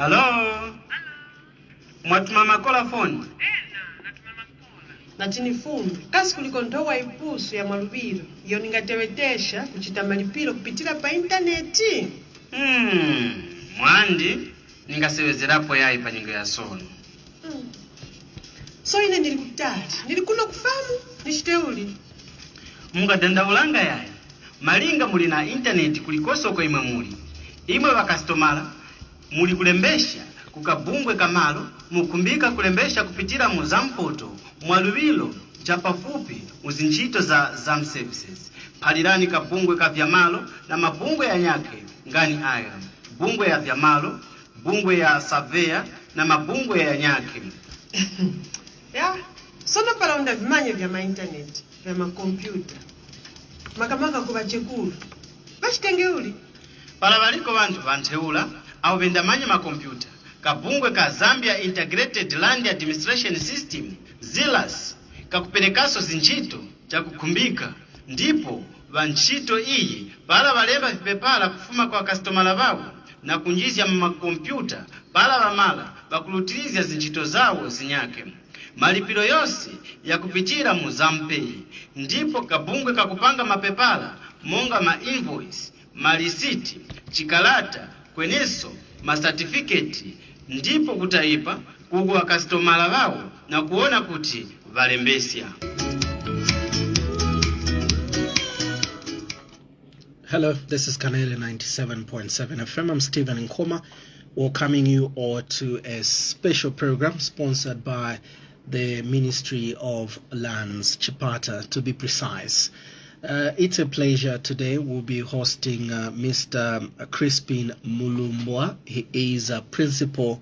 Hello? Mwatuma makola phone? Natini fundo kasi kuliko ndowa ipusu ya malubiro iyo ningatewetesha kuchita malipiro kupitila pa interneti. Mwandi ningasewezerapo yayi pa nyingo ya sono. So ine nilikutali nilikuno kufamu nishiteuli Mungadandaulanga yayi malinga muli na internet kulikosoko imwe muli imwe bakastomala muli kulembesha kukabungwe kamalo mukumbika kulembesha kupitira mu zampoto mwalubilo chapafupi muzinchito za services palirani kabungwe ka vyamalo na mabungwe ya nyake ngani aya bungwe ya vyamalo bungwe ya savea na mabungwe ya nyake. ya sono pala unda vimanye vya ma internet vya ma computer makamaka kuba chekulu bashitengeuli pala baliko bantu banteula au bendamanye ma computer kabungwe ka Zambia Integrated Land Administration System ZILAS kakupelekaso zinchito cha kukumbika ndipo vanchito iyi pala balemba vipepala kufuma kwa kastomala bawo na kunjizya makompyuta pala bamala bakulutirizya zinchito zawo zinyake malipiro yose ya kupitira mu Zampay ndipo kabungwe kakupanga mapepala monga ma invoice malisiti chikalata kweneso ma certificate ndipo kutaipa kugwa kastomala bawo na kuona kuti valembesya. Hello, this is Kanele 97.7 FM. I'm Stephen Nkoma, welcoming you all to a special program sponsored by the Ministry of Lands, Chipata, to be precise. It's a pleasure today. We'll be hosting Mr. Crispin Mulumbwa. He is a principal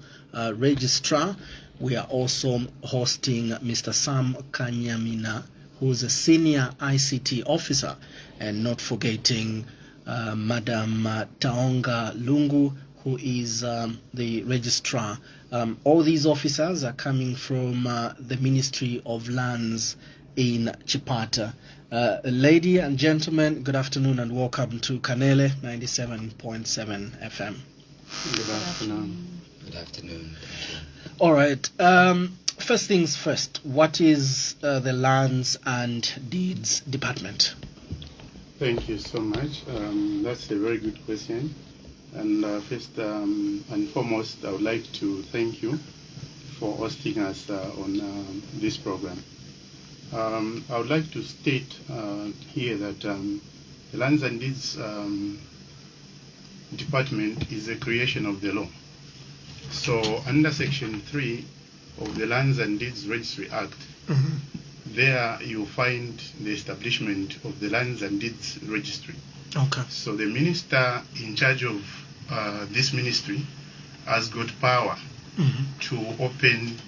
registrar. We are also hosting Mr. Sam Kanyamina, who's a senior ICT officer, and not forgetting Madam Taonga Lungu, who is the registrar. All these officers are coming from the Ministry of Lands in Chipata. Ladies and gentlemen, good afternoon and welcome to Kanele 97.7 FM. Good afternoon. Good afternoon. Thank you. All right. First things first, what is the Lands and Deeds Department? Thank you so much. That's a very good question. And first and foremost, I would like to thank you for hosting us on this program. I would like to state here that the Lands and Deeds Department is a creation of the law. So under Section 3 of the Lands and Deeds Registry Act, there you find the establishment of the Lands and Deeds Registry. Okay. So the minister in charge of this ministry has got power to open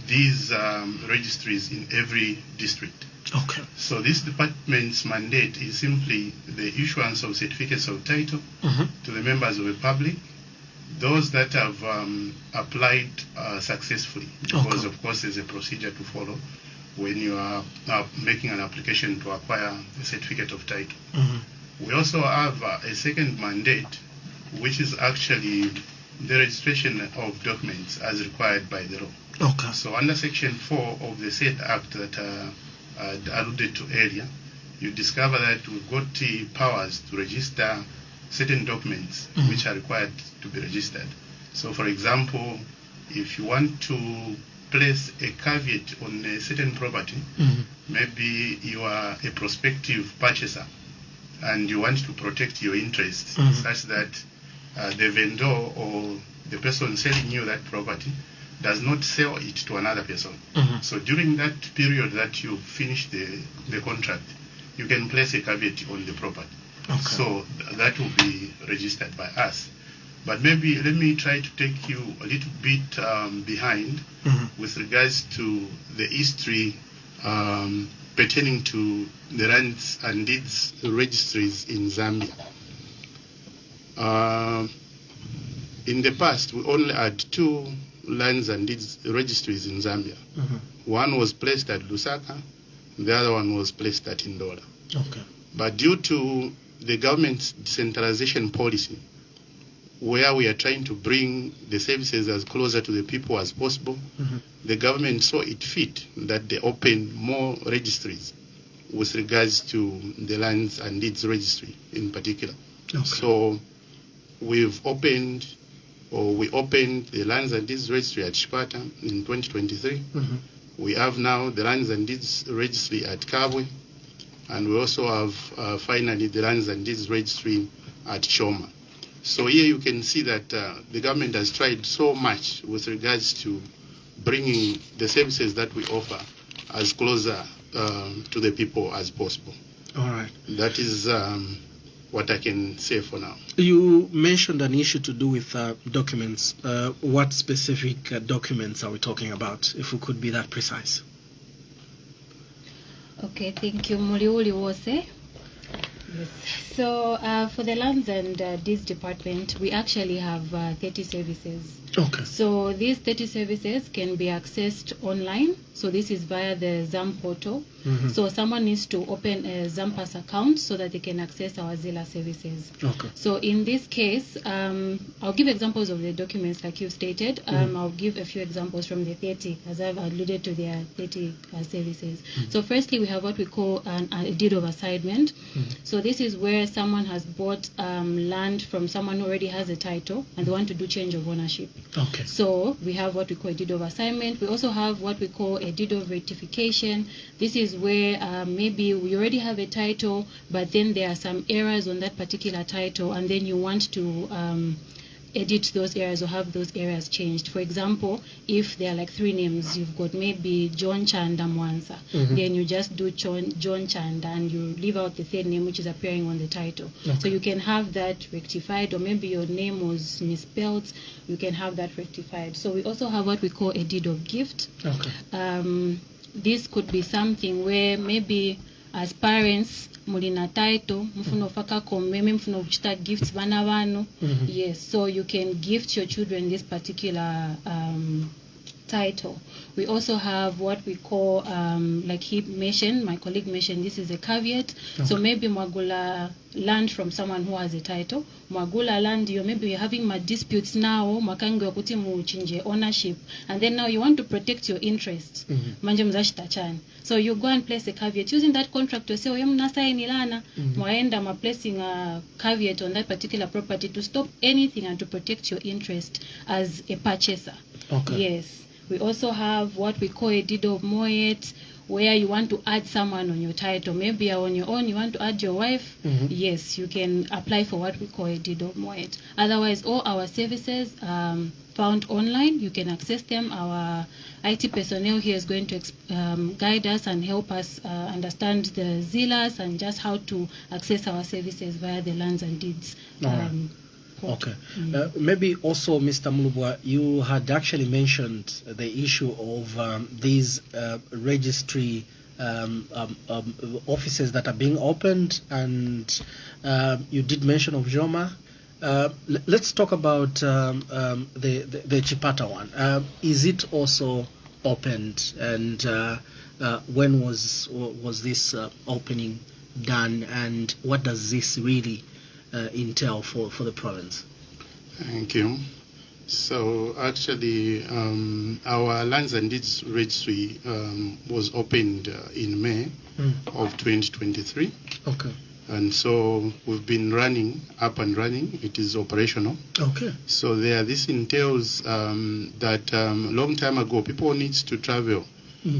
these registries in every district. Okay. So this department's mandate is simply the issuance of certificates of title to the members of the public, those that have applied successfully, because of course there's a procedure to follow when you are making an application to acquire a certificate of title. We also have a second mandate, which is actually the registration of documents as required by the law. Okay. So under Section 4 of the said Act that I alluded to earlier, you discover that we've got powers to register certain documents which are required to be registered. So for example, if you want to place a caveat on a certain property, maybe you are a prospective purchaser and you want to protect your interests such that the vendor or the person selling you that property does not sell it to another person. So during that period that you finish the contract, you can place a caveat on the property. Okay. So that will be registered by us. But maybe let me try to take you a little bit behind with regards to the history pertaining to the Lands and Deeds registries in Zambia. In the past, we only had two Lands and Deeds registries in Zambia. One was placed at Lusaka, the other one was placed at Ndola. Okay. But due to the government's decentralization policy, where we are trying to bring the services as closer to the people as possible, the government saw it fit that they open more registries with regards to the Lands and Deeds Registry in particular. Okay. So we opened the Lands and Deeds Registry at Chipata in 2023. We have now the Lands and Deeds Registry at Kabwe, and we also have finally the Lands and Deeds Registry at Choma. So here you can see that the government has tried so much with regards to bringing the services that we offer as closer to the people as possible. All right. That is what I can say for now. You mentioned an issue to do with documents. What specific documents are we talking about, if we could be that precise? Okay, thank you, Muliuli Wose. Yes. So for the Lands and Deeds Department, we actually have 30 services. Okay. So these 30 services can be accessed online. So this is via the ZAM portal. So someone needs to open a ZAMPAS account so that they can access our Zilla services. Okay. So in this case, I'll give examples of the documents like you've stated. I'll give a few examples from the 30, as I've alluded to their 30 services. So firstly, we have what we call a deed of assignment. So this is where someone has bought land from someone who already has a title and they want to do change of ownership. Okay. So we have what we call a deed of assignment. We also have what we call a deed of rectification. This is where maybe we already have a title, but then there are some errors on that particular title, and then you want to edit those areas or have those areas changed. For example, if there are like 3 names, you've got maybe John Chanda Mwansa, then you just do John Chanda and you leave out the 3rd name which is appearing on the title. Okay. So you can have that rectified, or maybe your name was misspelled, you can have that rectified. So we also have what we call a deed of gift. Okay. This could be something where maybe as parents mulina title mfuno faka komeme mfuno kuchita gifts bana bano. Yes, so you can gift your children this particular title. We also have what we call like he mentioned, my colleague mentioned, this is a caveat. Okay. So maybe Mwagula land from someone who has a title. Mwagula land, you maybe you're having my disputes now, makango kuti muchinje ownership, and then now you want to protect your interest. Manje mzashitachani. So you go and place a caveat using that contract to say mwaenda ma placing a caveat on that particular property to stop anything and to protect your interest as a purchaser. Okay. Yes. We also have what we call a deed of moyet, where you want to add someone on your title. Maybe on your own you want to add your wife. Yes, you can apply for what we call a deed of moyet. Otherwise, all our services found online. You can access them. Our IT personnel here is going to guide us and help us understand the ZILAs and just how to access our services via the Lands and Deeds. Okay. Maybe also, Mr. Mulubwa, you had actually mentioned the issue of these registry offices that are being opened, and you did mention of Joma. Let's talk about the Chipata one. Is it also opened, and when was this opening done, and what does this really entail for the province? Thank you. So actually, our Lands and Deeds Registry was opened in May of 2023. Okay. And so we've been up and running. It is operational. Okay. So this entails that long time ago, people needs to travel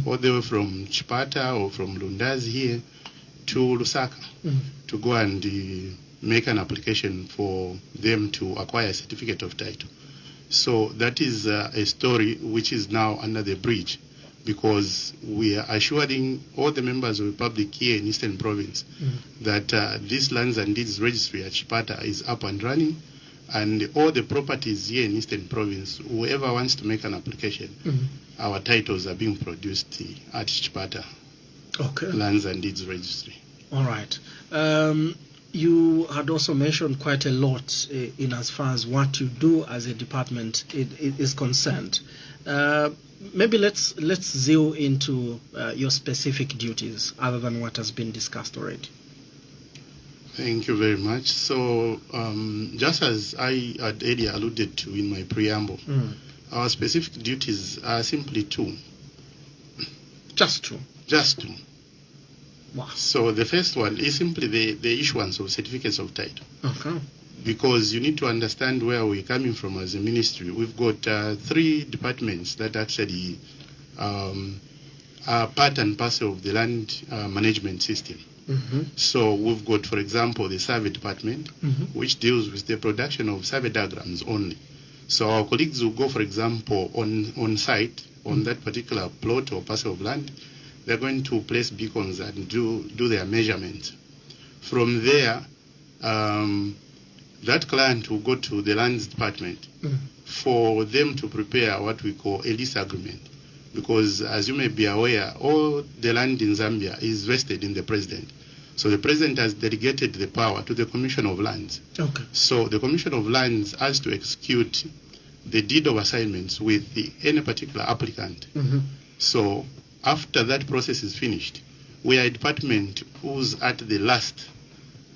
all the way from Chipata or from Lundazi here to Lusaka to go and make an application for them to acquire a certificate of title. So that is a story which is now under the bridge, because we are assuring all the members of the public here in Eastern Province that this Lands and Deeds Registry at Chipata is up and running, and all the properties here in Eastern Province, whoever wants to make an application, our titles are being produced at Chipata. Okay. Lands and Deeds Registry. All right. You had also mentioned quite a lot in as far as what you do as a department is concerned. Maybe let's zeal into your specific duties other than what has been discussed already. Thank you very much. So, just as I had earlier alluded to in my preamble, our specific duties are simply two. Just two. Just two. Wow. So the first one is simply the issuance of certificates of title. Okay. Because you need to understand where we're coming from as a ministry. We've got 3 departments that actually are part and parcel of the land management system. So we've got, for example, the survey department, which deals with the production of survey diagrams only. So our colleagues will go, for example, on site, on that particular plot or parcel of land. They're going to place beacons and do their measurements. From there, that client will go to the lands department for them to prepare what we call a lease agreement. Because as you may be aware, all the land in Zambia is vested in the president. So the president has delegated the power to the Commission of Lands. Okay. So the Commission of Lands has to execute the deed of assignments with any particular applicant. So after that process is finished, we are a department who's at the last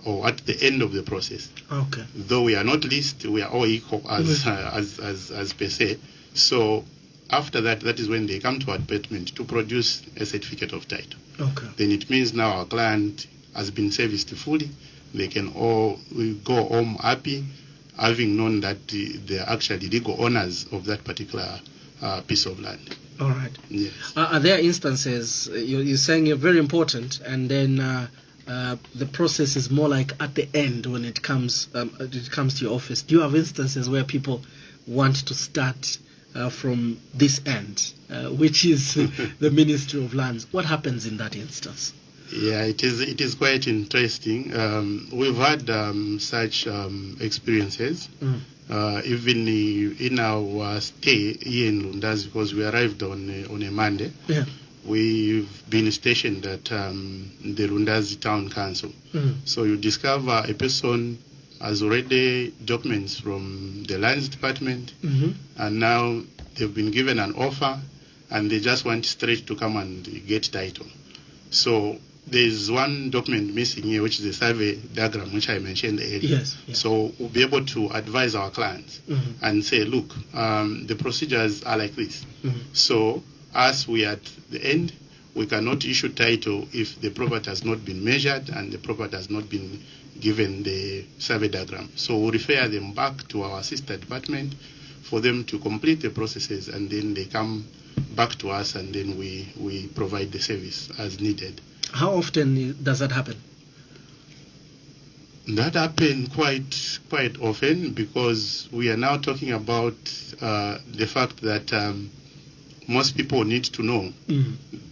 or at the end of the process. Okay. Though we are not least, we are all equal as per se. So after that, that is when they come to our department to produce a certificate of title. Okay. Then it means now our client has been serviced fully. They can all go home happy, having known that they are actually legal owners of that particular piece of land. All right. Yes. Are there instances, you're saying you're very important, and then the process is more like at the end when it comes to your office? Do you have instances where people want to start from this end, which is the Ministry of Lands? What happens in that instance? Yeah, it is quite interesting. We've had such experiences, even in our stay here in Lundas, because we arrived on a Monday. Yeah. We've been stationed at the Lundazi Town Council. So you discover a person has already documents from the lands department, and now they've been given an offer, and they just want straight to come and get title. So there's one document missing here, which is the survey diagram, which I mentioned earlier. Yes. So we'll be able to advise our clients and say, look, the procedures are like this. So as we are at the end, we cannot issue title if the property has not been measured and the property has not been given the survey diagram. So we'll refer them back to our sister department for them to complete the processes, and then they come back to us, and then we provide the service as needed. How often does that happen? That happens quite often, because we are now talking about the fact that most people need to know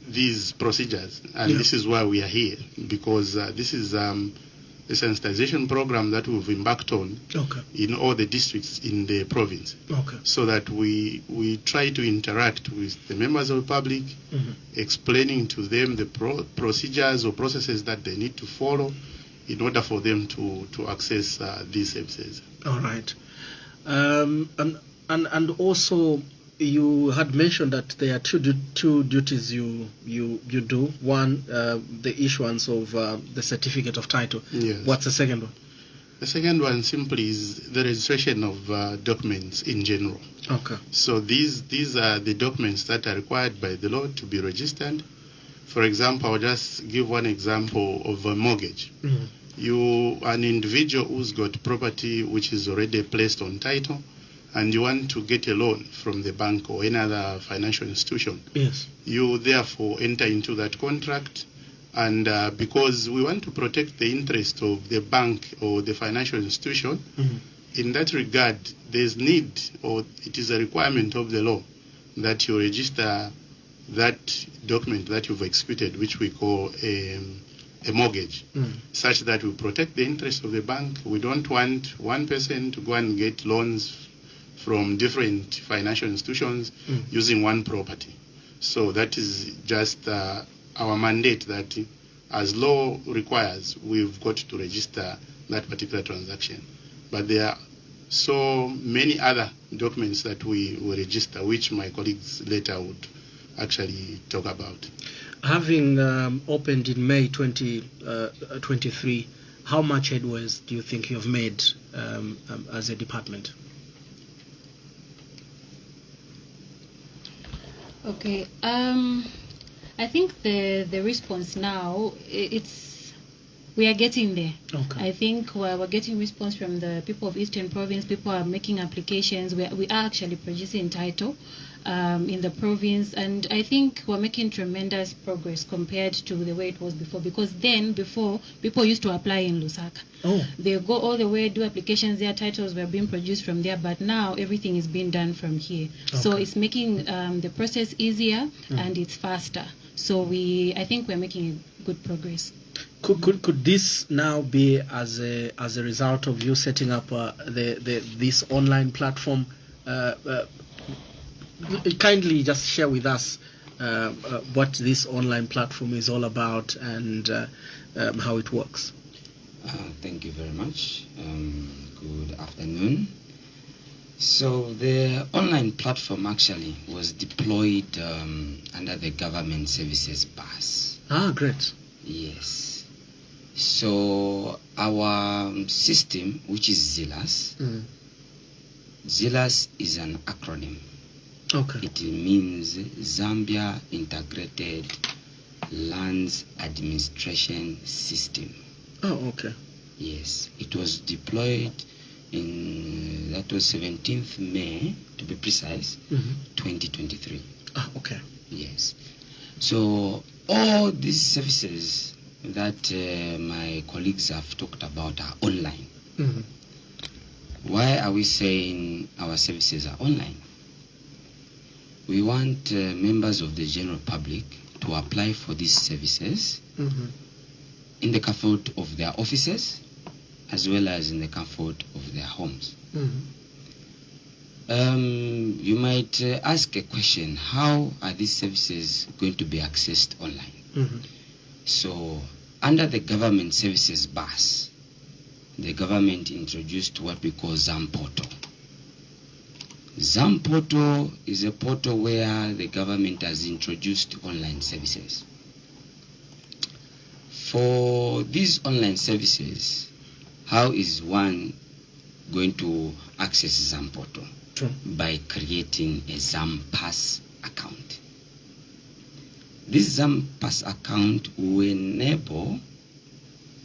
these procedures, and this is why we are here, because this is a sensitization program that we've embarked on in all the districts in the province, so that we try to interact with the members of the public, explaining to them the procedures or processes that they need to follow in order for them to access these services. All right. And also, you had mentioned that there are two duties you do. One, the issuance of the certificate of title. Yes. What's the second one? The second one simply is the registration of documents in general. Okay. So these are the documents that are required by the law to be registered. For example, I'll just give one example of a mortgage. An individual who's got property which is already placed on title, and you want to get a loan from the bank or any other financial institution. Yes. You therefore enter into that contract, and because we want to protect the interest of the bank or the financial institution, in that regard, there's need, or it is a requirement of the law, that you register that document that you've executed, which we call a mortgage, such that we protect the interest of the bank. We don't want one person to go and get loans from different financial institutions using one property. So that is just our mandate, that as law requires, we've got to register that particular transaction. But there are so many other documents that we register, which my colleagues later would actually talk about. Having opened in May 2023 How much headway do you think you have made as a department? Okay. I think the response now, we are getting there. Okay. I think we're getting response from the people of Eastern Province. People are making applications. We are actually producing title in the province, and I think we're making tremendous progress compared to the way it was before. Because before people used to apply in Lusaka. Oh. They go all the way, do applications there, titles were being produced from there, but now everything is being done from here. So Okay. it's making the process easier and it's faster. So I think we're making good progress. Could this now be as a result of you setting up this online platform? Kindly just share with us what this online platform is all about and how it works. Thank you very much. Good afternoon. So the online platform actually was deployed under the government services bus. Ah, great. Yes. So our system, which is ZILAS, ZILAS is an acronym. Okay. It means Zambia Integrated Lands Administration System. Oh, okay. Yes, it was deployed that was 17th May, to be precise, 2023. Ah, okay. Yes. So all these services that my colleagues have talked about are online. Why are we saying our services are online? We want members of the general public to apply for these services in the comfort of their offices as well as in the comfort of their homes. You might ask a question, how are these services going to be accessed online? So under the government services bus, the government introduced what we call ZAM portal. ZAM portal is a portal where the government has introduced online services. For these online services, how is one going to access ZAM portal? True. By creating a ZAM Pass account. This ZAM Pass account will enable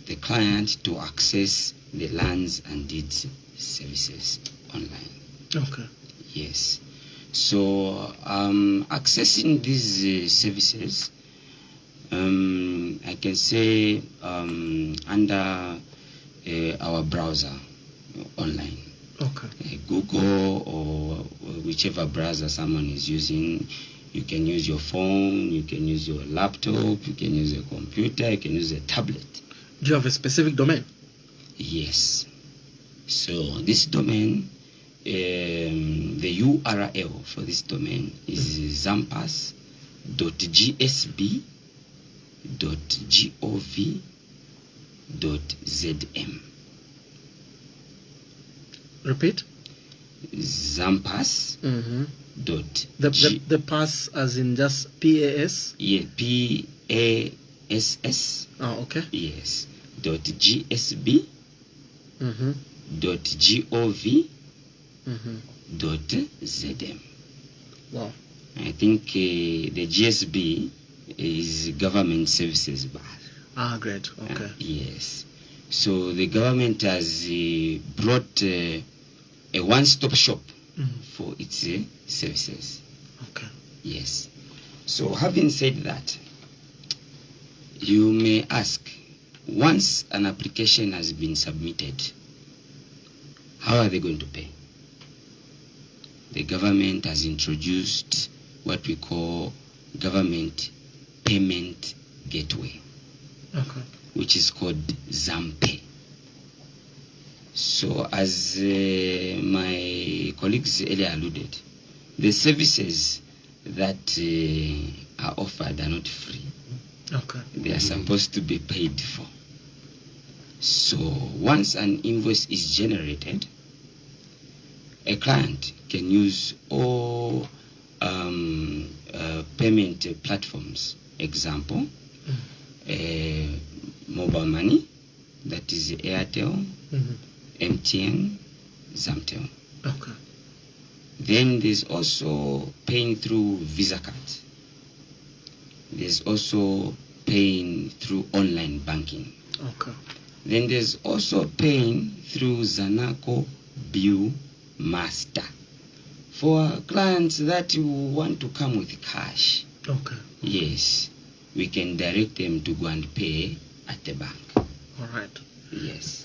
the client to access the lands and deeds services online. Okay. Yes. So accessing these services, I can say under our browser online. Okay. Google or whichever browser someone is using. You can use your phone, you can use your laptop, you can use a computer, you can use a tablet. Do you have a specific domain? Yes. So this domain, the URL for this domain is zampas.gsb.gov.zm. Repeat. Zampas. The pass as in just PAS? Yeah, PASS. Oh, okay. Yes. .gsb. .gov.zm. Wow. I think the GSB is government services bar. Ah, great. Okay. Yes. So the government has brought a one-stop shop for its services. Okay. Yes. So having said that, you may ask, once an application has been submitted, how are they going to pay? The government has introduced what we call government payment gateway, which is called ZAMPay. So as my colleagues earlier alluded, the services that are offered are not free. Okay. They are supposed to be paid for. So once an invoice is generated, a client can use all payment platforms. Example, mobile money, that that is Airtel, Mhm. MTN, Zamtel. Okay. Then there's also paying through Visa cards. There's also paying through online banking. Okay. Then there's also paying through Zanaco Bill Master. For clients that want to come with cash, Okay. yes, we can direct them to go and pay at the bank. All right. Yes.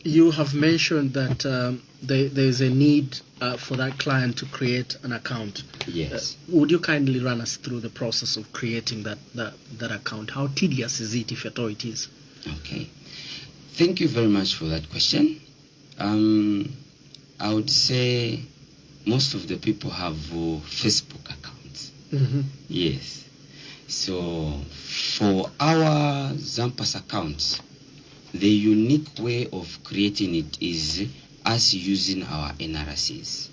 You have mentioned that there's a need for that client to create an account. Yes. Would you kindly run us through the process of creating that account? How tedious is it, if at all it is? Okay. Thank you very much for that question. I would say most of the people have Facebook accounts. Mm-hmm. Yes. So for our Zampas accounts, the unique way of creating it is us using our NRCs.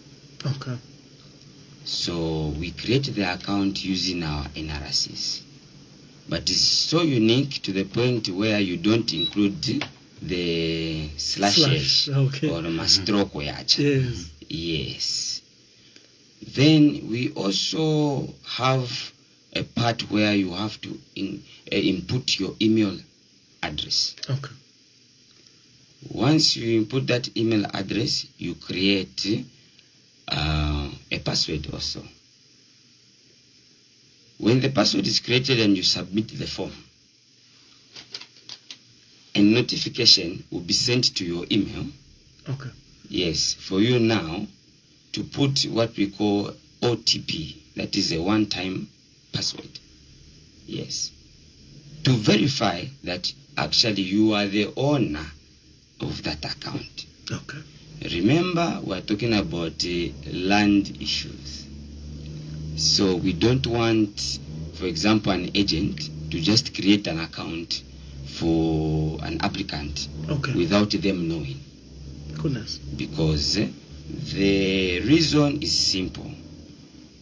Okay. So we create the account using our NRCs. But it's so unique to the point where you don't include the slashes Okay. or mastroke. Yes. Yes. Then we also have a part where you have to input your email address. Okay. Once you input that email address, you create a password also. When the password is created and you submit the form, a notification will be sent to your email. Okay. Yes, for you now to put what we call OTP, that is a one-time password. Yes. To verify that actually you are the owner of that account. Okay. Remember, we're talking about land issues. So we don't want, for example, an agent to just create an account for an applicant Okay. without them knowing. Goodness. Because the reason is simple.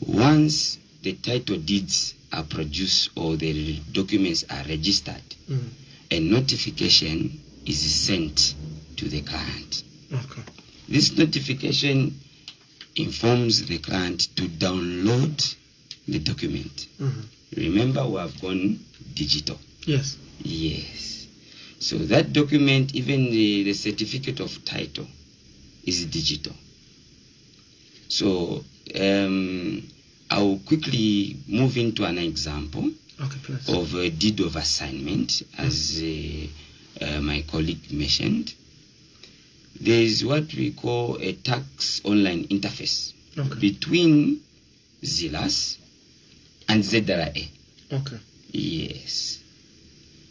Once the title deeds are produced or the documents are registered, Mm. a notification is sent to the client. Okay. This notification informs the client to download the document. Mm-hmm. Remember, we have gone digital. Yes. Yes. So that document, even the certificate of title, is digital. So I will quickly move into an example Okay, please. of a deed of assignment, as my colleague mentioned. There is what we call a tax online interface Okay. between ZILAS and ZRA. Okay. Yes.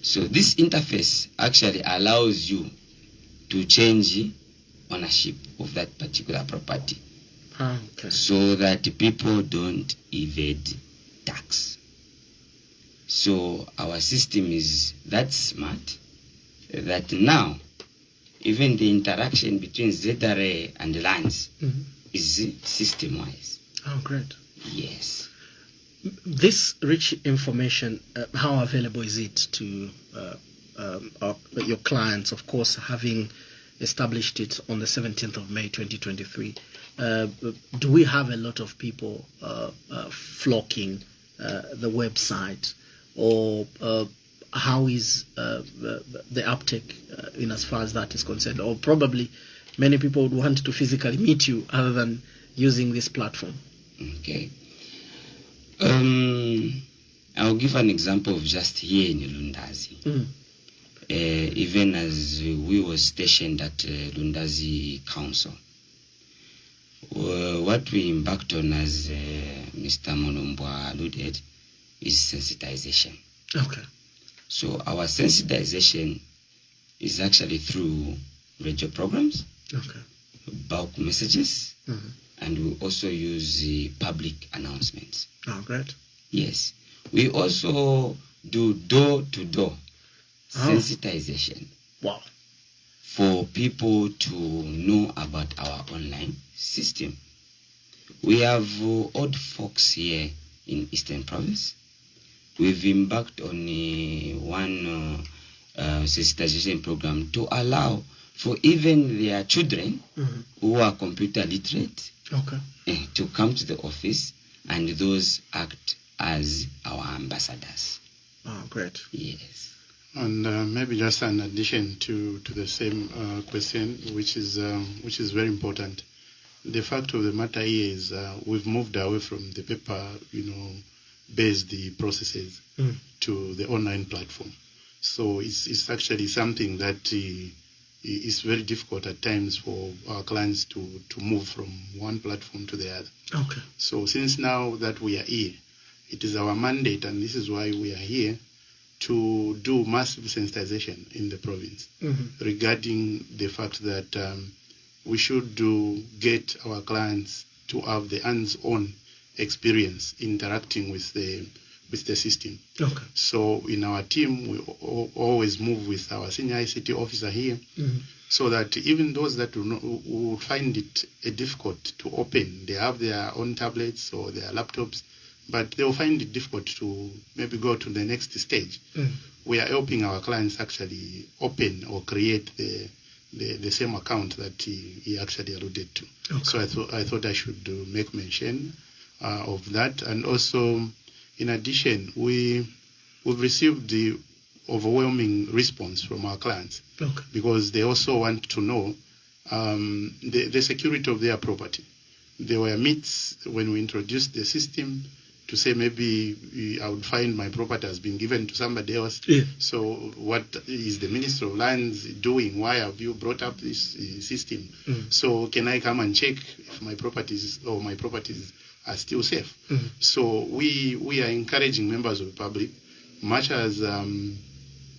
So this interface actually allows you to change ownership of that particular property Okay. so that people don't evade tax. So our system is that smart that now even the interaction between ZRA and lands Mm-hmm. is system-wise. Oh, great. Yes. This rich information, how available is it to your clients? Of course, having established it on the 17th of May 2023, do we have a lot of people flocking the website, or how is the uptake in as far as that is concerned? Or probably many people would want to physically meet you other than using this platform. Okay. I'll give an example of just here in Lundazi. Mm. Even as we were stationed at Lundazi Council, what we embarked on, as Mr. Monombwa alluded, is sensitization. Okay. So our sensitization is actually through radio programs, Okay. bulk messages, Mm-hmm. and we also use public announcements. Oh, great. Yes. We also do door-to-door Oh. sensitization Wow. for people to know about our online system. We have old folks here in Eastern Province. We've embarked on one sensitization program to allow for even their children who are computer literate Okay. to come to the office, and those act as our ambassadors. Oh, great. Yes. And maybe just an addition to the same question, which is very important. The fact of the matter is we've moved away from the paper, based the processes to the online platform. So it's actually something that is very difficult at times for our clients to move from one platform to the other. Okay. So since now that we are here, it is our mandate, and this is why we are here, to do massive sensitization in the province regarding the fact that we should get our clients to have the hands-on experience interacting with the system. Okay. So in our team, we always move with our senior ICT officer here, so that even those that will find it difficult to open, they have their own tablets or their laptops, but they will find it difficult to maybe go to the next stage. We are helping our clients actually open or create the same account that he actually alluded to. Okay. So I thought I should make mention of that. And also, in addition, we've received the overwhelming response from our clients, because they also want to know the security of their property. There were myths when we introduced the system to say maybe I would find my property has been given to somebody else. Yeah. So what is the Minister of Lands doing? Why have you brought up this system? So can I come and check if my properties are still safe? So we are encouraging members of the public, much as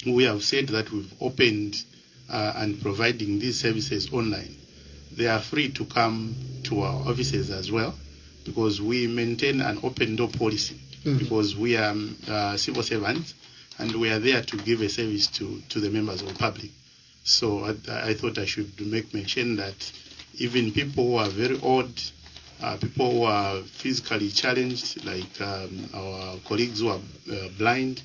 we have said that we've opened and providing these services online. They are free to come to our offices as well, because we maintain an open door policy, because we are civil servants and we are there to give a service to the members of the public. So I thought I should make mention that even people who are very old, people who are physically challenged, like our colleagues who are blind,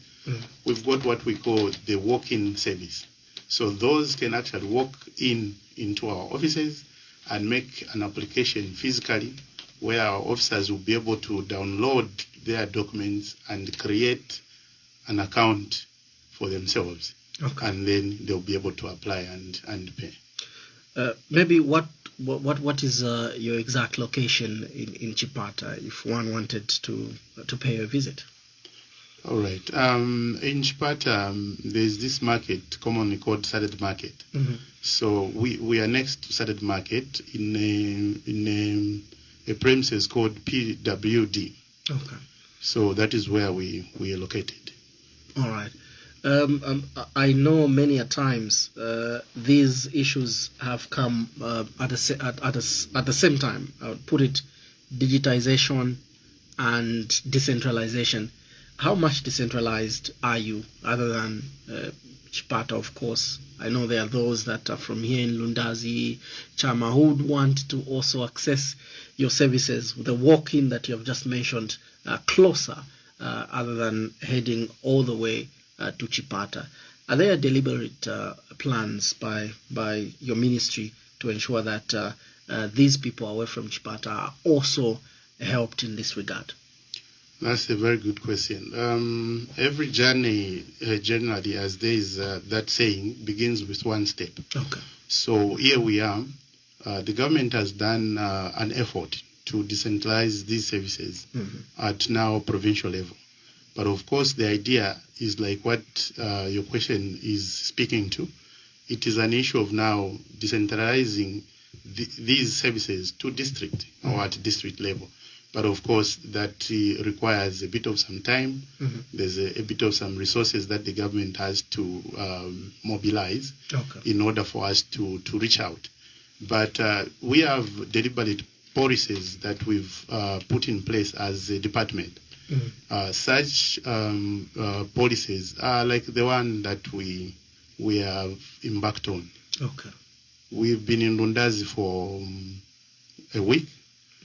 we've got what we call the walk-in service. So those can actually walk into our offices and make an application physically, where our officers will be able to download their documents and create an account for themselves. And then they'll be able to apply and pay. Maybe what is your exact location in Chipata if one wanted to pay a visit? All right. In Chipata, there's this market commonly called Saturday Market. So we are next to Saturday Market in a premises called PWD. Okay. So that is where we are located. All right. I know many a times these issues have come at the same time. I would put it, digitization and decentralization. How much decentralized are you, other than Chipata, of course? I know there are those that are from here in Lundazi, Chama, who would want to also access your services, the walk-in that you have just mentioned, closer, other than heading all the way to Chipata. Are there deliberate plans by your ministry to ensure that these people away from Chipata are also helped in this regard? That's a very good question. Every journey, generally, as there is that saying, begins with one step. Okay. So here we are. The government has done an effort to decentralize these services at now provincial level. But of course, the idea is like what your question is speaking to. It is an issue of now decentralizing these services to district or at district level. But of course, that requires a bit of some time. There's a bit of some resources that the government has to mobilize in order for us to reach out. But we have deliberate policies that we've put in place as a department. Such policies are like the one that we have embarked on. Okay. We've been in Lundazi for a week.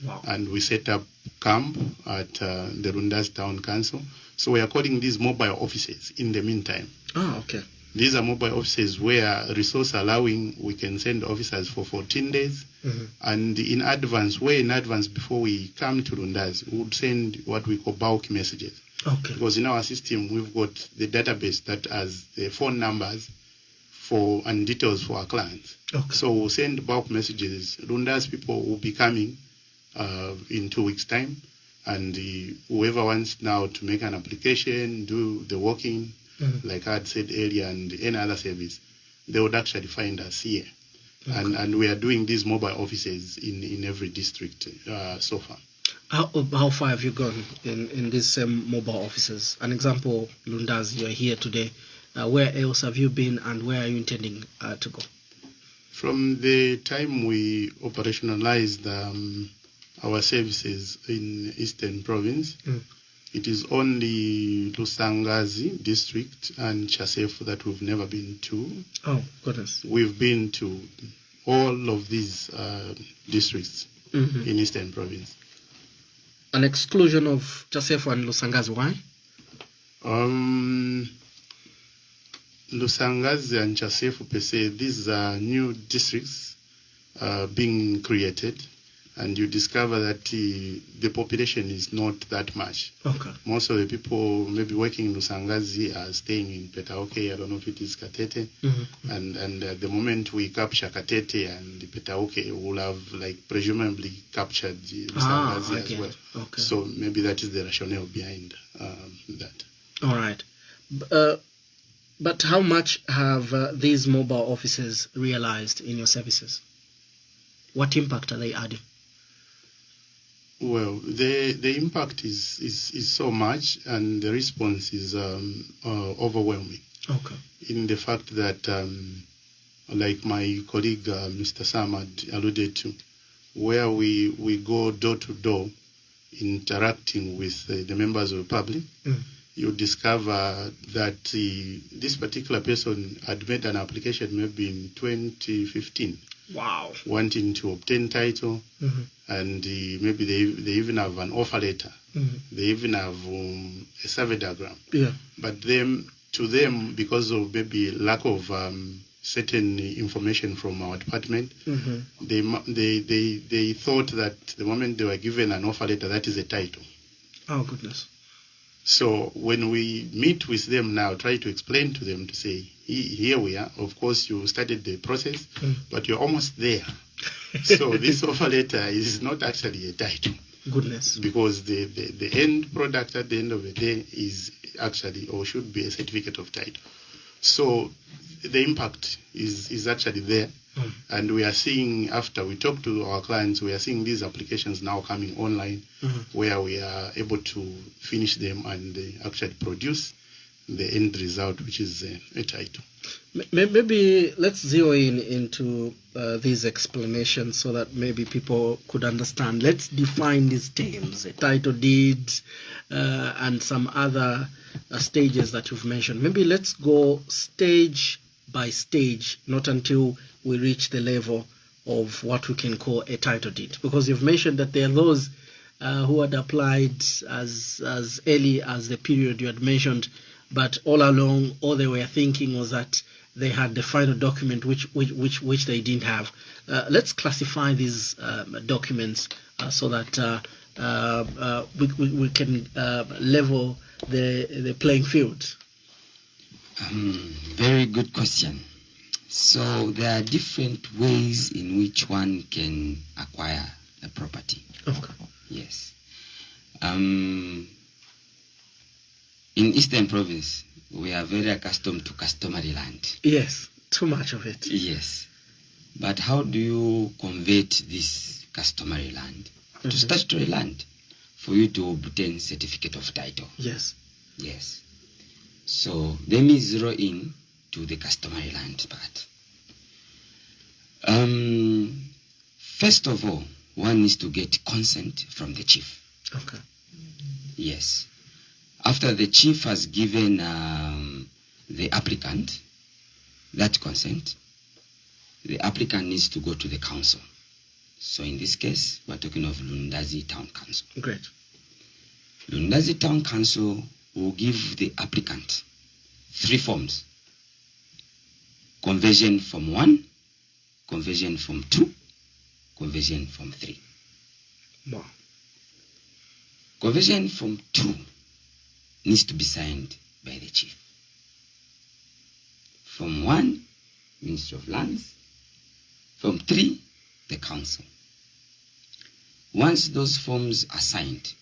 Wow. And we set up camp at the Lundazi Town Council. So we are calling these mobile offices in the meantime. Oh, okay. These are mobile offices where resource allowing, we can send officers for 14 days. And in advance, way in advance before we come to Lundazi, we would send what we call bulk messages. Okay. Because in our system, we've got the database that has the phone numbers for and details for our clients. Okay. So we'll send bulk messages. Lundazi people will be coming in 2 weeks' time. And whoever wants now to make an application, do the working, like I had said earlier, and any other service, they would actually find us here. Okay. And we are doing these mobile offices in every district so far. How far have you gone in these mobile offices? An example, Lundazi, you're here today. Where else have you been, and where are you intending to go? From the time we operationalized our services in Eastern Province, it is only Lusangazi district and Chasefu that we've never been to. Oh, goodness. We've been to all of these districts in Eastern Province. An exclusion of Chasefu and Lusangazi, why? Lusangazi and Chasefu per se, these are new districts being created. And you discover that the population is not that much. Okay. Most of the people maybe working in Lusangazi are staying in Petauke. I don't know if it is Katete. And at the moment we capture Katete and Petauke, we'll have like presumably captured the Lusangazi as well. Okay. So maybe that is the rationale behind that. All right. But how much have these mobile offices realized in your services? What impact are they adding? Well, the impact is so much, and the response is overwhelming. Okay. In the fact that, like my colleague Mr. Samad alluded to, where we go door to door, interacting with the members of the public, you discover that this particular person had made an application maybe in 2015. Wow. Wanting to obtain title, and maybe they even have an offer letter. They even have a survey diagram. Yeah. But to them, because of maybe lack of certain information from our department, they thought that the moment they were given an offer letter, that is a title. Oh, goodness. So when we meet with them now, try to explain to them to say, here we are. Of course, you started the process, but you're almost there. So this offer letter is not actually a title. Goodness. Because the end product at the end of the day is actually, or should be, a certificate of title. So the impact is actually there. And we are seeing, after we talk to our clients, we are seeing these applications now coming online, where we are able to finish them and actually produce the end result, which is a title. Maybe let's zero into these explanations so that maybe people could understand. Let's define these terms, a title deed, and some other stages that you've mentioned. Maybe let's go stage by stage, not until we reach the level of what we can call a title deed. Because you've mentioned that there are those who had applied as early as the period you had mentioned, but all along, all they were thinking was that they had the final document, which they didn't have. Let's classify these documents so that we can level the playing field. Very good question. So there are different ways in which one can acquire a property. Okay. Yes. In Eastern Province, we are very accustomed to customary land. Yes, too much of it. Yes. But how do you convert this customary land to statutory land for you to obtain certificate of title? Yes. Yes. So let me zero in to the customary land part. First of all, one needs to get consent from the chief. Okay. Yes. After the chief has given the applicant that consent, the applicant needs to go to the council. So in this case, we're talking of Lundazi Town Council. Great. Lundazi Town Council will give the applicant 3 forms conversion Form 1, conversion Form 2, conversion Form 3. Wow. Conversion Form 2 needs to be signed by the chief. Form 1, Ministry of Lands. Form 3, the council. Once those forms are signed,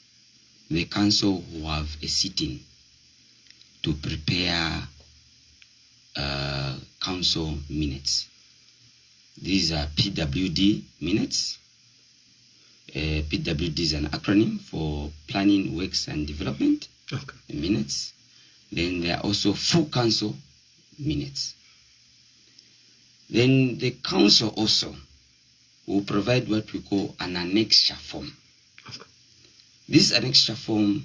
the council will have a sitting to prepare council minutes. These are PWD minutes. PWD is an acronym for Planning, Works and Development minutes. Then there are also full council minutes. Then the council also will provide what we call an annexure form. This annexure form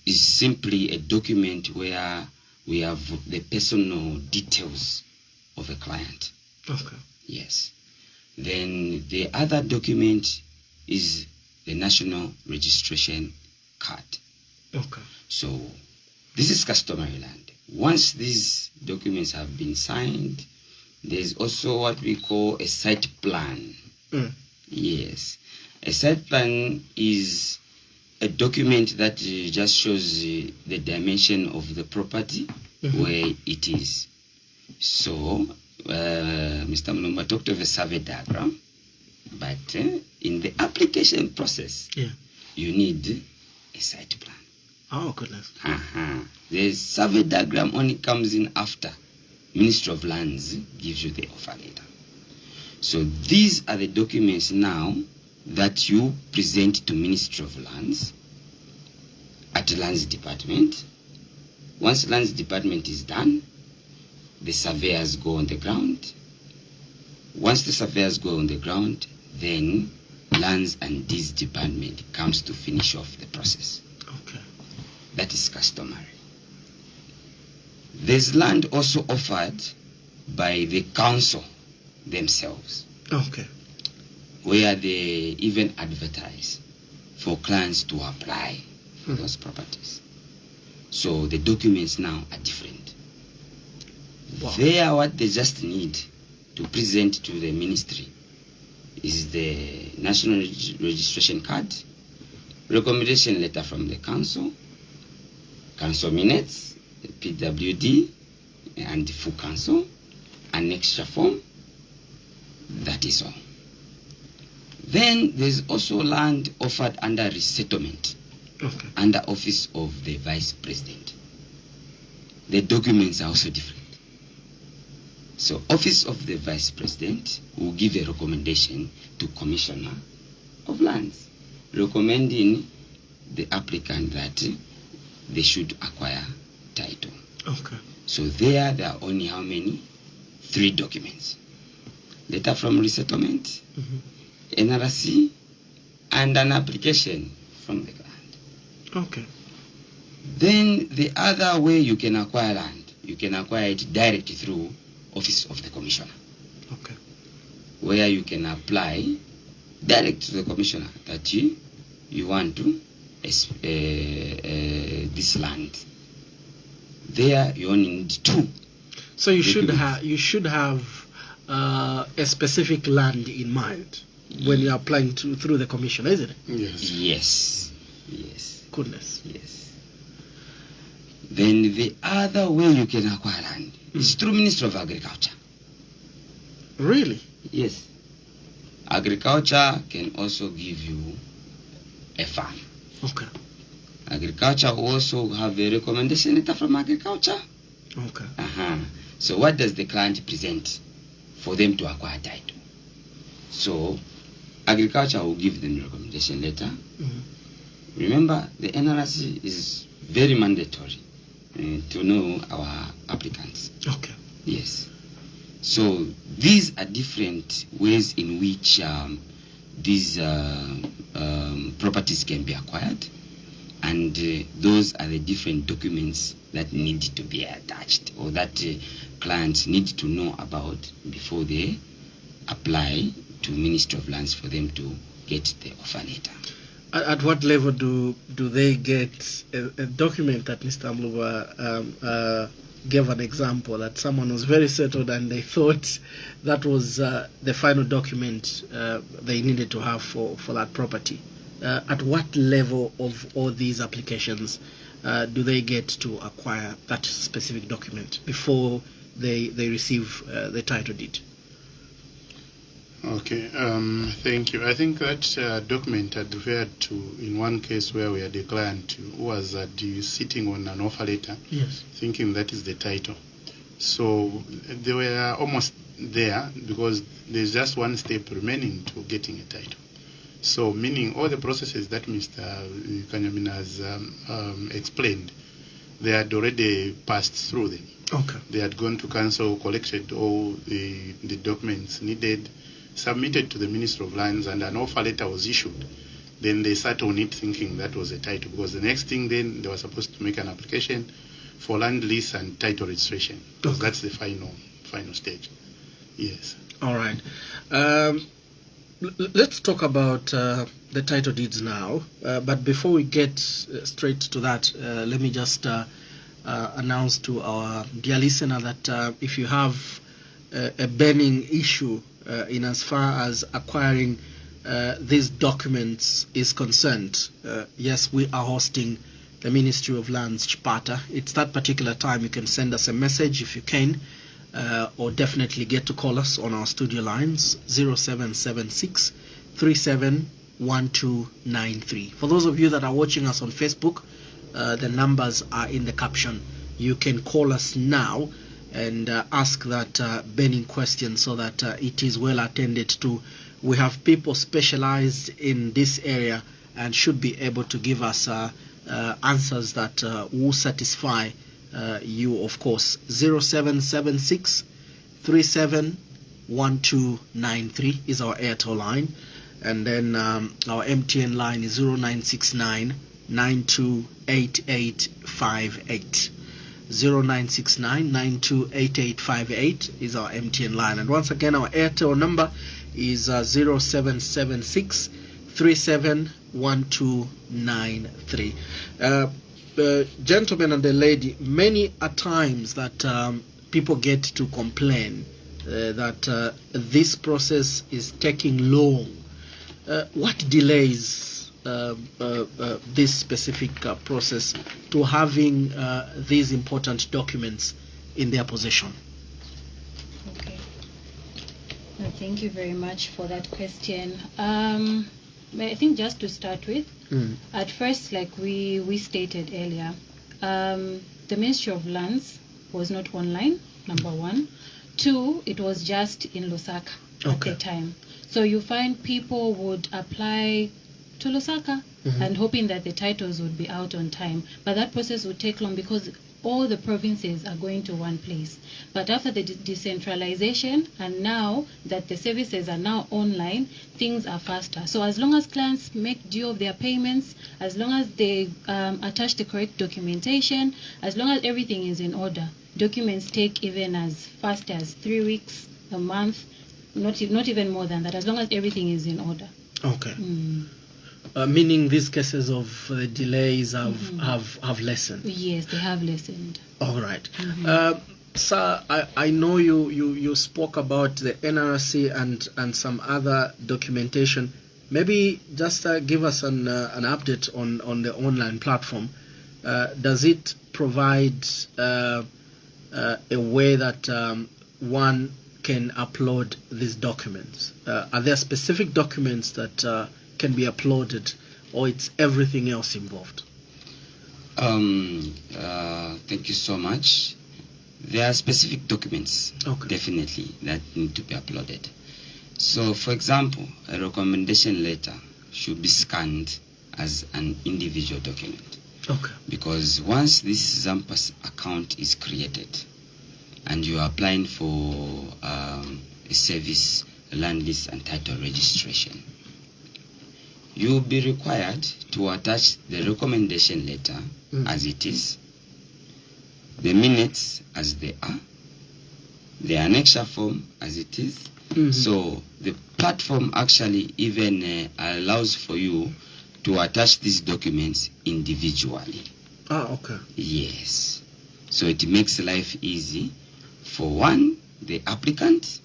is simply a document where we have the personal details of a client. Yes. Then the other document is the national registration card. So this is customary land. Once these documents have been signed, there's also what we call a site plan. Yes. A site plan is a document that just shows the dimension of the property where it is. So, Mr. Mulumba talked of a survey diagram, but in the application process, you need a site plan. Oh, goodness. The survey diagram only comes in after Ministry of Lands gives you the offer letter. So these are the documents now that you present to Ministry of Lands at Lands Department. Once Lands Department is done, the surveyors go on the ground. Once the surveyors go on the ground, then Lands and Deeds Department comes to finish off the process. That is customary. There's land also offered by the council themselves, where they even advertise for clients to apply for those properties. So the documents now are different. They are what they just need to present to the ministry is the national registration card, recommendation letter from the council, council minutes, the PWD, and the full council, annexure form. That is all. Then there's also land offered under resettlement, under office of the vice president. The documents are also different. So office of the vice president will give a recommendation to commissioner of lands, recommending the applicant that they should acquire title. So there are only how many? 3 documents. Letter from resettlement, NRC, and an application from the client. Then the other way you can acquire land, you can acquire it directly through office of the commissioner. Where you can apply direct to the commissioner that you want to this land. There you only need 2. So you should have a specific land in mind when you're applying through the commission, isn't it? Yes. Goodness. Yes. Then the other way you can acquire land is through Ministry of Agriculture. Really? Yes. Agriculture can also give you a farm. Agriculture will also have a recommendation letter from agriculture. So what does the client present for them to acquire title? So agriculture will give them the recommendation letter. Remember, the NRC is very mandatory to know our applicants. Yes. So these are different ways in which these properties can be acquired, and those are the different documents that need to be attached or that clients need to know about before they apply to Ministry of Lands for them to get the offer letter. At what level do they get a document that Mr. Amluba gave an example that someone was very settled and they thought that was the final document they needed to have for that property. At what level of all these applications do they get to acquire that specific document before they receive the title deed? Okay, thank you. I think that document had referred to in one case where we had a client who was sitting on an offer letter, Yes. thinking that is the title. So they were almost there because there's just one step remaining to getting a title. So meaning all the processes that Mr. Kanyamina has explained, they had already passed through them. Okay. They had gone to council, collected all the documents needed, submitted to the Minister of Lands, and an offer letter was issued. Then they sat on it thinking that was a title, because the next thing then they were supposed to make an application for land lease and title registration, because that's the final stage. Yes. All right. Let's talk about the title deeds now. But before we get straight to that, let me just announce to our dear listener that if you have a burning issue in as far as acquiring these documents is concerned, yes, we are hosting the Ministry of Lands Chipata. It's that particular time. You can send us a message if you can, or definitely get to call us on our studio lines 0776 371293. For those of you that are watching us on Facebook, the numbers are in the caption. You can call us now and ask that burning question so that it is well attended to. We have people specialized in this area and should be able to give us answers that will satisfy you, of course. 0776 371293 is our Airtel line, and then our MTN line is 0969 928858. 0969 928858 is our MTN line, and once again our Airtel number is 0776 371293. Gentlemen and the lady, many a times that people get to complain that this process is taking long. What delays this specific process to having these important documents in their possession? Okay. Thank you very much for that question. I think just to start with, at first, like we stated earlier, the Ministry of Lands was not online, number one. Two, it was just in Lusaka at the time. So you find people would apply to Lusaka and hoping that the titles would be out on time. But that process would take long because all the provinces are going to one place. But after the decentralization, and now that the services are now online, things are faster. So as long as clients make due of their payments, as long as they attach the correct documentation, as long as everything is in order, documents take even as fast as 3 weeks, a month, not even more than that, as long as everything is in order. Okay. Meaning these cases of delays have lessened. Yes, they have lessened. All right. Sir, I know you spoke about the NRC and some other documentation. Maybe just give us an update on the online platform. Does it provide a way that one can upload these documents? Are there specific documents that can be uploaded, or it's everything else involved? Thank you so much. There are specific documents, definitely, that need to be uploaded. So, for example, a recommendation letter should be scanned as an individual document. Because once this Zampas account is created and you are applying for a service, land lease and title registration, you will be required to attach the recommendation letter as it is, the minutes as they are, the annexure form as it is. So the platform actually even allows for you to attach these documents individually. Okay. Yes. So it makes life easy for one, the applicant,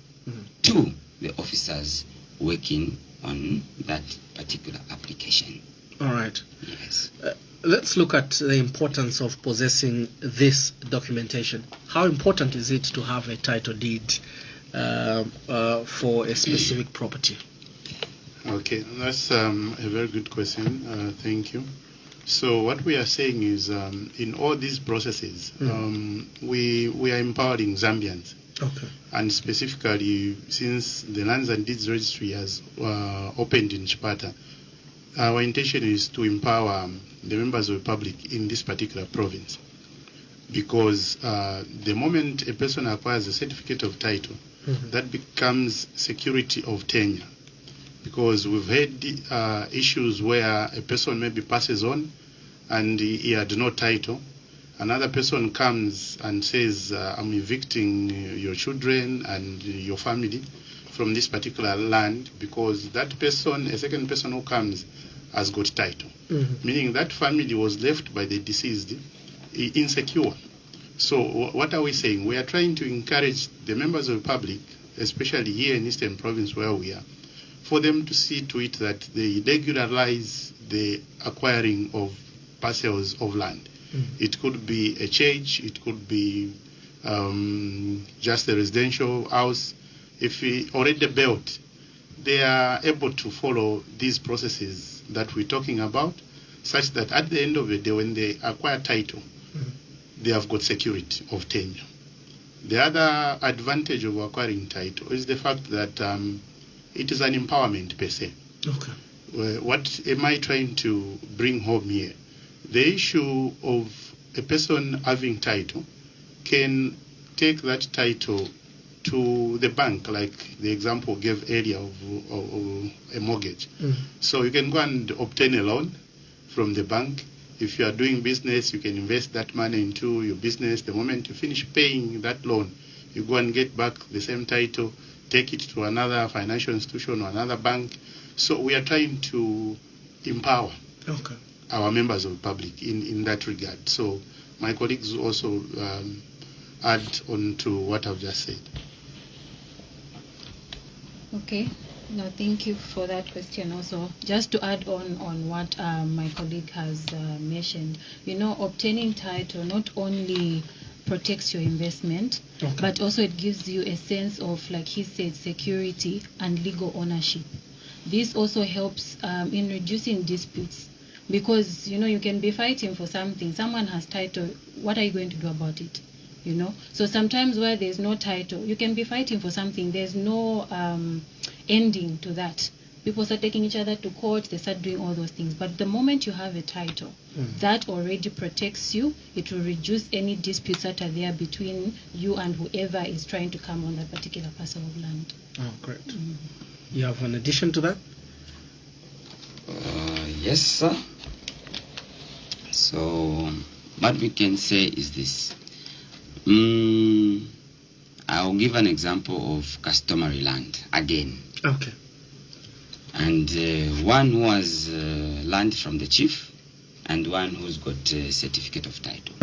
two, the officers working on that particular application. All right. Yes. Let's look at the importance of possessing this documentation. How important is it to have a title deed for a specific property? Okay, that's a very good question. Thank you. So what we are saying is, in all these processes, we are empowering Zambians. Okay. And specifically, since the Lands and Deeds Registry has opened in Chipata, our intention is to empower the members of the public in this particular province. Because the moment a person acquires a certificate of title, that becomes security of tenure. Because we've had issues where a person maybe passes on and he had no title. Another person comes and says, I'm evicting your children and your family from this particular land, because that person, a second person who comes, has got title. Meaning that family was left by the deceased insecure. So what are we saying? We are trying to encourage the members of the public, especially here in Eastern Province where we are, for them to see to it that they regularize the acquiring of parcels of land. It could be a church, it could be just a residential house. If we already built, they are able to follow these processes that we're talking about, such that at the end of the day, when they acquire title, they have got security of tenure. The other advantage of acquiring title is the fact that it is an empowerment per se. Okay. What am I trying to bring home here? The issue of a person having title can take that title to the bank, like the example gave earlier of a mortgage. So you can go and obtain a loan from the bank. If you are doing business, you can invest that money into your business. The moment you finish paying that loan, you go and get back the same title, take it to another financial institution or another bank. So we are trying to empower our members of the public in that regard. So my colleagues also add on to what I've just said. Okay. No, thank you for that question also. Just to add on what my colleague has mentioned, obtaining title not only protects your investment, but also it gives you a sense of, like he said, security and legal ownership. This also helps in reducing disputes, because you can be fighting for something. Someone has title. What are you going to do about it? So sometimes where there's no title, you can be fighting for something. There's no ending to that. People start taking each other to court. They start doing all those things. But the moment you have a title, that already protects you. It will reduce any disputes that are there between you and whoever is trying to come on that particular parcel of land. Oh, great. You have an addition to that? Yes, sir. So what we can say is this. I'll give an example of customary land again. Okay. And one who has land from the chief, and one who's got a certificate of title.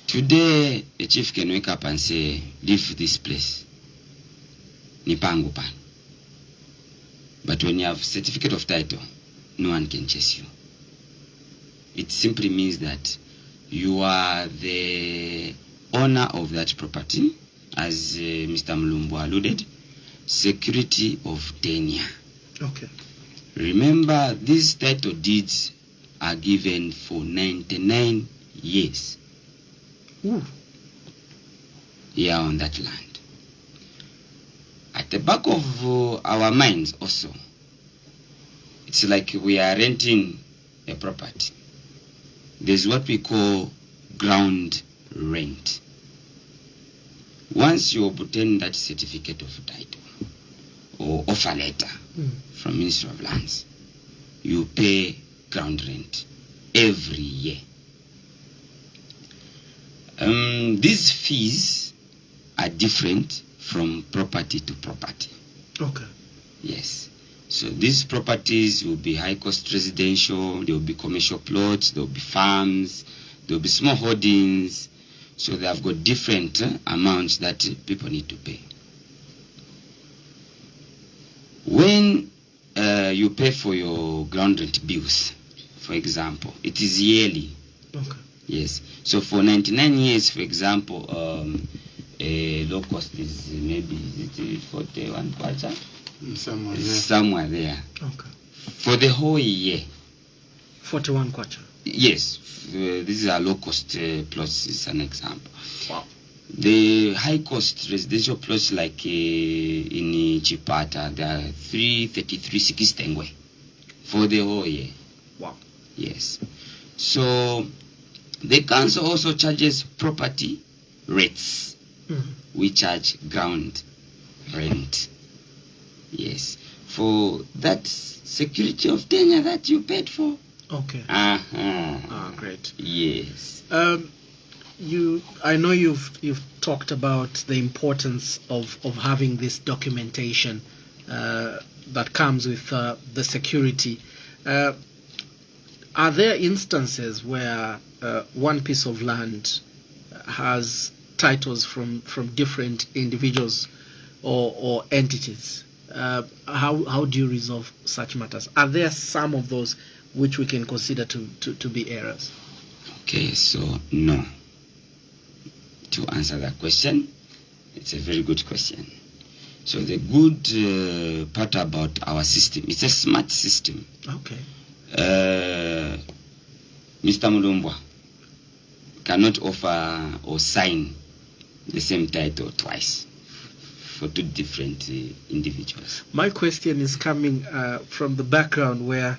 Today, the chief can wake up and say, leave this place. Nipangu pan. But when you have certificate of title, no one can chase you. It simply means that you are the owner of that property, as Mr. Mulumbu alluded, security of tenure. Okay. Remember, these title deeds are given for 99 years. Here on that land. At the back of our minds also, it's like we are renting a property. There's what we call ground rent. Once you obtain that certificate of title or offer letter from Ministry of Lands, you pay ground rent every year. These fees are different from property to property. Okay. Yes. So these properties will be high-cost residential, there will be commercial plots, there will be farms, There'll be small holdings, so they have got different amounts that people need to pay. When you pay for your ground rent bills, for example, it is yearly. Okay. Yes. So for 99 years, for example, a low cost is maybe 41 kwacha? Somewhere there. Somewhere there. Okay. For the whole year. 41 kwacha. Yes. This is a low cost plots is an example. Wow. The high cost residential plots like in Chipata, there are 333 for the whole year. Wow. Yes. So the council also charges property rates. We charge ground rent. Yes. For that security of tenure that you paid for. Okay. Uh-huh. Great. Yes. I know you've talked about the importance of having this documentation that comes with the security. Are there instances where one piece of land has titles from different individuals or entities? How do you resolve such matters? Are there some of those which we can consider to be errors? Okay, so no. To answer that question, it's a very good question. So the good part about our system, it's a smart system. Okay. Mr. Mulumbwa cannot offer or sign the same title twice for two different individuals. My question is coming from the background where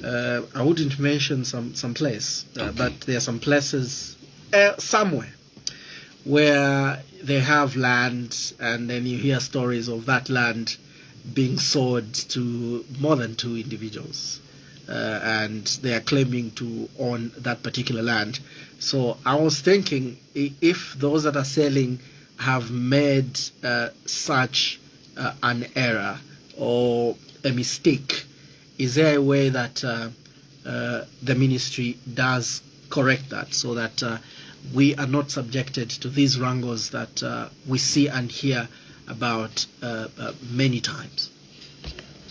I wouldn't mention some place, Okay. but there are some places somewhere where they have land, and then you hear stories of that land being sold to more than two individuals, and they are claiming to own that particular land. So I was thinking, if those that are selling have made such an error or a mistake, is there a way that the ministry does correct that, so that we are not subjected to these wrangles that we see and hear about many times?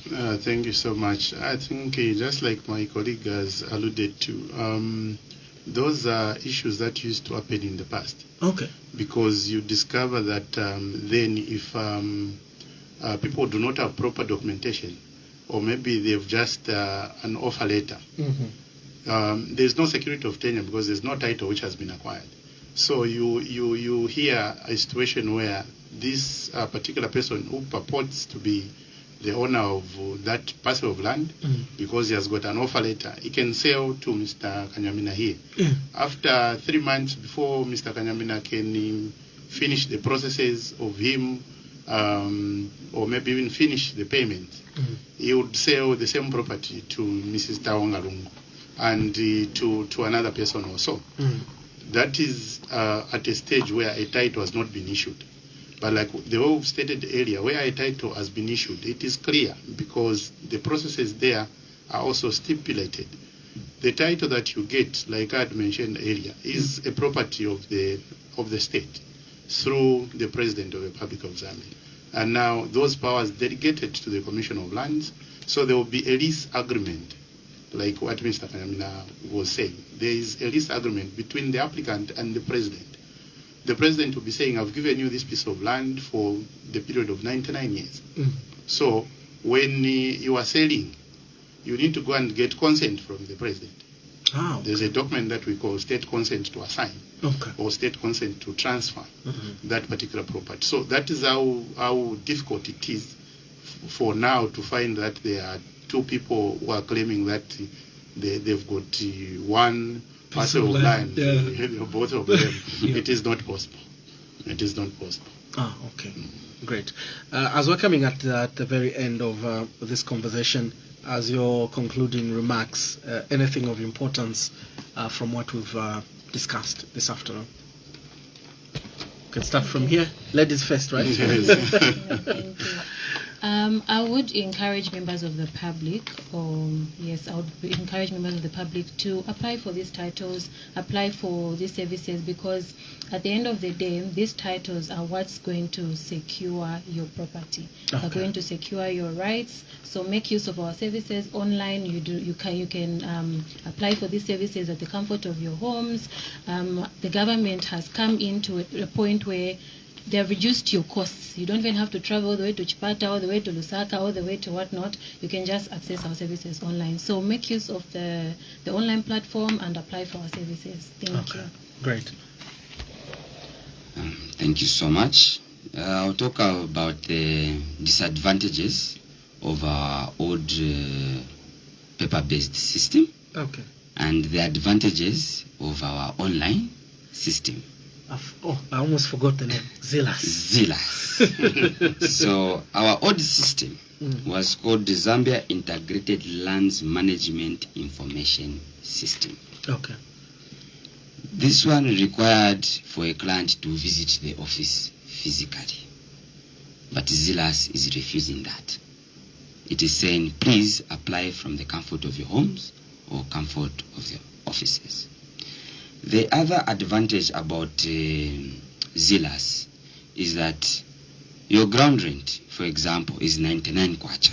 Thank you so much. I think just like my colleague has alluded to, those are issues that used to happen in the past. Okay. Because you discover that then if people do not have proper documentation, or maybe they've just an offer letter, there's no security of tenure because there's no title which has been acquired. So you hear a situation where this particular person who purports to be the owner of that parcel of land, because he has got an offer letter, he can sell to Mr. Kanyamina here. After 3 months, before Mr. Kanyamina can finish the processes of him, or maybe even finish the payment, he would sell the same property to Mrs. Tawangalungu and to another person also. That is at a stage where a title has not been issued. But like the whole stated area where a title has been issued, it is clear because the processes there are also stipulated. The title that you get, like I had mentioned earlier, is a property of the state through the President of the Republic of Zambia. And now those powers delegated to the Commission of Lands, so there will be a lease agreement, like what Mr. Kanyamina was saying. There is a lease agreement between the applicant and the President. The President will be saying, I've given you this piece of land for the period of 99 years. So when you are selling, you need to go and get consent from the President. Okay. There's a document that we call state consent to assign, or state consent to transfer that particular property. So that is how difficult it is for now to find that there are two people who are claiming that they've got one parcel of land, both of them. It is not possible. It is not possible. Okay. Great. As we're coming at the very end of this conversation, as your concluding remarks, anything of importance from what we've discussed this afternoon? We can start from here. Ladies first, right? Yes. Thank you. I would encourage members of the public, I would encourage members of the public to apply for these titles, apply for these services, because at the end of the day, these titles are what's going to secure your property, are going to secure your rights. So make use of our services online. You can apply for these services at the comfort of your homes. The government has come into a point where they have reduced your costs. You don't even have to travel all the way to Chipata, all the way to Lusaka, all the way to whatnot. You can just access our services online. So make use of the online platform and apply for our services. Thank you. Great. Thank you so much. I'll talk about the disadvantages of our old paper-based system. Okay. And the advantages of our online system. I almost forgot the name. Zilas. So our old system was called the Zambia Integrated Lands Management Information System. Okay. This one required for a client to visit the office physically. But Zilas is refusing that. It is saying, please apply from the comfort of your homes or comfort of your offices. The other advantage about Zilas is that your ground rent, for example, is 99 kwacha.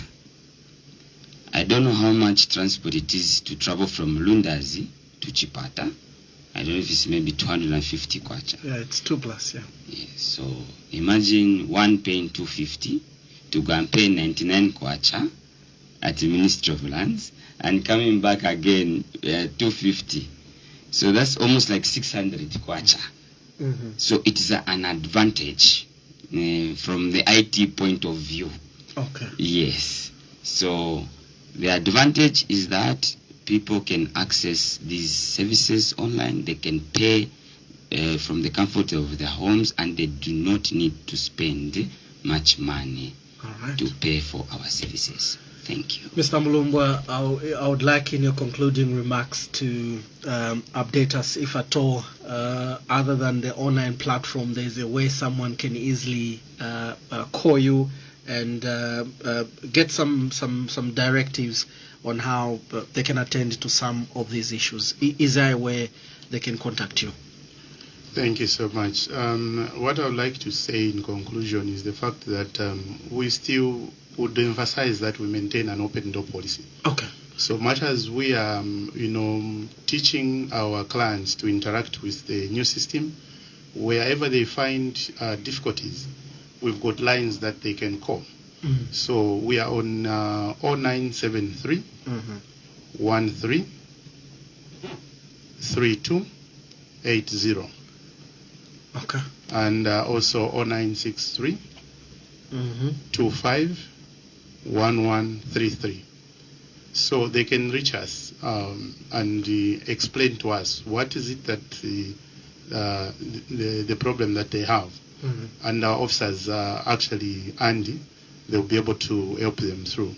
I don't know how much transport it is to travel from Lundazi to Chipata. I don't know if it's maybe 250 kwacha. Yeah, it's 2+, yeah. Yeah, so imagine one paying 250 to go and pay 99 kwacha at the Ministry of Lands and coming back again 250. So that's almost like 600 kwacha. So it is an advantage from the IT point of view. Okay. Yes. So the advantage is that people can access these services online. They can pay from the comfort of their homes, and they do not need to spend much money to pay for our services. Thank you. Mr. Mulumbwa, I would like in your concluding remarks to update us, if at all, other than the online platform, there's a way someone can easily call you and get some directives on how they can attend to some of these issues. Is there a way they can contact you? Thank you so much. What I would like to say in conclusion is the fact that we still would emphasize that we maintain an open door policy. Okay. So much as we are, teaching our clients to interact with the new system, wherever they find difficulties, we've got lines that they can call. So we are on 0973 13 3280. Okay. And also 0963 25 1133. So they can reach us and explain to us what is it that the problem that they have. And our officers are actually handy. They'll be able to help them through.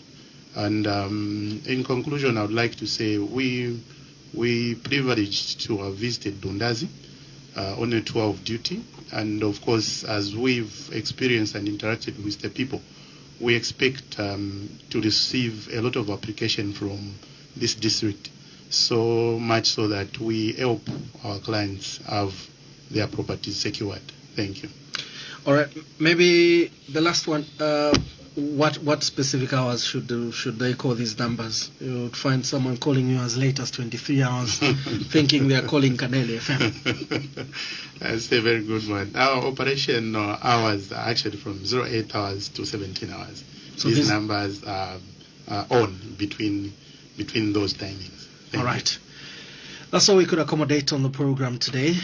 And in conclusion, I would like to say we privileged to have visited Dundazi on a tour of duty. And of course, as we've experienced and interacted with the people, we expect to receive a lot of application from this district, so much so that we help our clients have their properties secured. Thank you. All right, maybe the last one. What specific hours should they call these numbers? You would find someone calling you as late as 23 hours, thinking they are calling Kanele FM. That's a very good one. Our operation hours are actually from 08 hours to 17 hours. So these numbers are on between those timings. All right. That's all we could accommodate on the program today.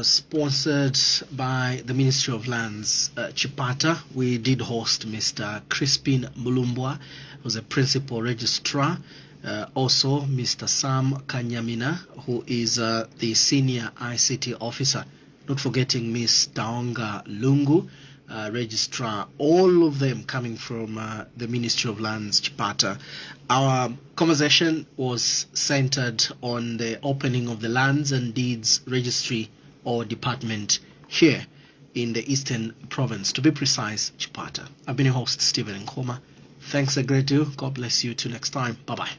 Sponsored by the Ministry of Lands, Chipata. We did host Mr. Crispin Mulumbwa, who's a principal registrar. Also, Mr. Sam Kanyamina, who is the senior ICT officer. Not forgetting Miss Taonga Lungu, registrar. All of them coming from the Ministry of Lands, Chipata. Our conversation was centered on the opening of the Lands and Deeds Registry or department here in the Eastern Province, to be precise, Chipata. I've been your host, Stephen Nkoma. Thanks a great deal. God bless you. Till next time. Bye-bye.